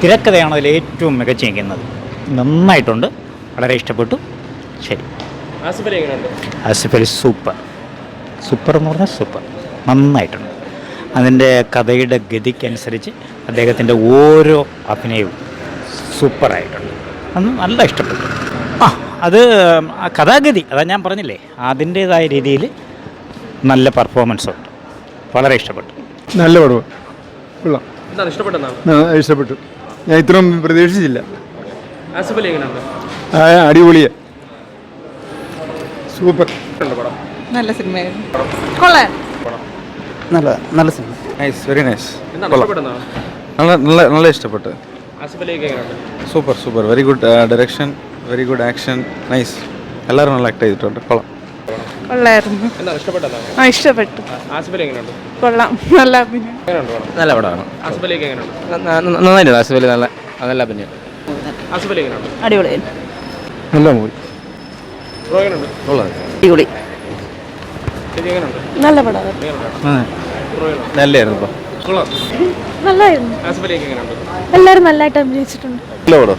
തിരക്കഥയാണ് അതിൽ ഏറ്റവും മികച്ചിരിക്കുന്നത്. നന്നായിട്ടുണ്ട്, വളരെ ഇഷ്ടപ്പെട്ടു. ശരി. ആസിഫ് അലി സൂപ്പർ എന്ന് പറഞ്ഞാൽ സൂപ്പർ, നന്നായിട്ടുണ്ട്. അതിൻ്റെ കഥയുടെ ഗതിക്കനുസരിച്ച് അദ്ദേഹത്തിൻ്റെ ഓരോ അഭിനയവും സൂപ്പറായിട്ടുണ്ട്. അന്ന് നല്ല ഇഷ്ടപ്പെട്ടു. അത് കഥാഗതി അതാ ഞാൻ പറഞ്ഞില്ലേ, അതിൻ്റേതായ രീതിയിൽ നല്ല പെർഫോമൻസ് ഉണ്ട്. വളരെ ഇഷ്ടപ്പെട്ടു. നല്ല പടം, കൊള്ളാം, ഇഷ്ടപ്പെട്ടു. ഞാൻ ഇത്രയും പ്രതീക്ഷിച്ചില്ല. അടിപൊളിയെ, സൂപ്പർ. നല്ല സിനിമയായിരുന്നു, കൊള്ളാം. നല്ല സിനിമ, നൈസ്, വെരി നൈസ്, നല്ല ഇഷ്ടപ്പെട്ടു. Super, very good direction, very good action, nice. എല്ലാവരും നല്ല ആക്ട് ചെയ്തിട്ടുണ്ട്, കൊള്ളാം. കൊള്ളായിരുന്നു, ഇഷ്ടപ്പെട്ടു. കൊള്ളാം, നല്ല അഭിനയം, നല്ല പടമാണ്. നന്നായിരുന്നു. ആസിഫ് അലി നല്ല അഭിനയം, അടിപൊളിയായിരുന്നു. നല്ല മൂവി, അടിപൊളി, നല്ല പടമാണ്, നല്ലായിരുന്നു. നല്ലായിരുന്നു. എല്ലാവരും നല്ലതായിട്ട് അഭിനയിച്ചിട്ടുണ്ട്. നല്ല പടം,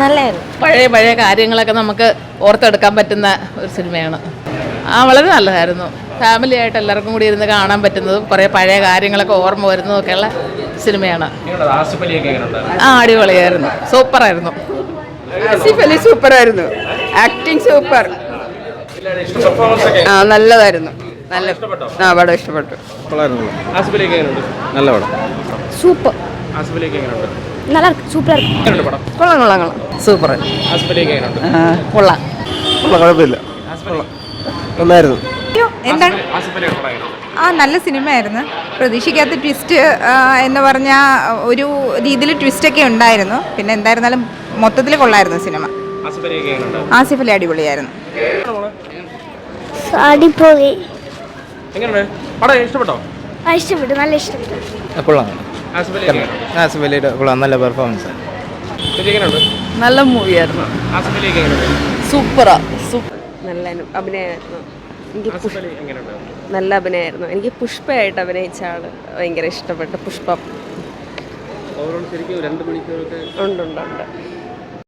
നല്ലായിരുന്നു. പഴയ കാര്യങ്ങളൊക്കെ നമുക്ക് ഓർത്തെടുക്കാൻ പറ്റുന്ന ഒരു സിനിമയാണ്. വളരെ നല്ലതായിരുന്നു. ഫാമിലി ആയിട്ട് എല്ലാവർക്കും കൂടി ഇരുന്ന് കാണാൻ പറ്റുന്നതും കുറേ പഴയ കാര്യങ്ങളൊക്കെ ഓർമ്മ വരുന്നതും ഒക്കെയുള്ള സിനിമയാണ്. അടിപൊളിയായിരുന്നു, സൂപ്പറായിരുന്നു. ആസിഫ് അലി സൂപ്പറായിരുന്നു, ആക്ടിങ് സൂപ്പർ, നല്ലതായിരുന്നു. നല്ല പടം, ഇഷ്ടപ്പെട്ടു. നല്ല പടം, സൂപ്പർ, നല്ല സൂപ്പർ, കൊള്ളാം, സൂപ്പർ, കൊള്ളാം, കുഴപ്പമില്ല, നന്നായിരുന്നു. എന്താണ്? നല്ല സിനിമയായിരുന്നു. പ്രതീക്ഷിക്കാത്ത ട്വിസ്റ്റ് എന്ന് പറഞ്ഞാൽ ഒരു രീതിയിൽ ട്വിസ്റ്റൊക്കെ ഉണ്ടായിരുന്നു. പിന്നെ എന്തായിരുന്നാലും മൊത്തത്തിൽ കൊള്ളായിരുന്നു സിനിമ. ആസിഫ് അലി അടിപൊളിയായിരുന്നു. ഇഷ്ടപ്പെട്ടു, നല്ല ഇഷ്ടപ്പെട്ടു. ആസിഫ് അലിയുടെ നല്ല പെർഫോമൻസ്, നല്ല മൂവിയായിരുന്നു. സൂപ്പറാ, നല്ല അഭിനയമായിരുന്നു. നല്ല അഭിനയമായിരുന്നു. എനിക്ക് പുഷ്പയായിട്ട് അഭിനയിച്ച ആള് ഭയങ്കര ഇഷ്ടപ്പെട്ടു. പുഷ്പ ഉണ്ട്.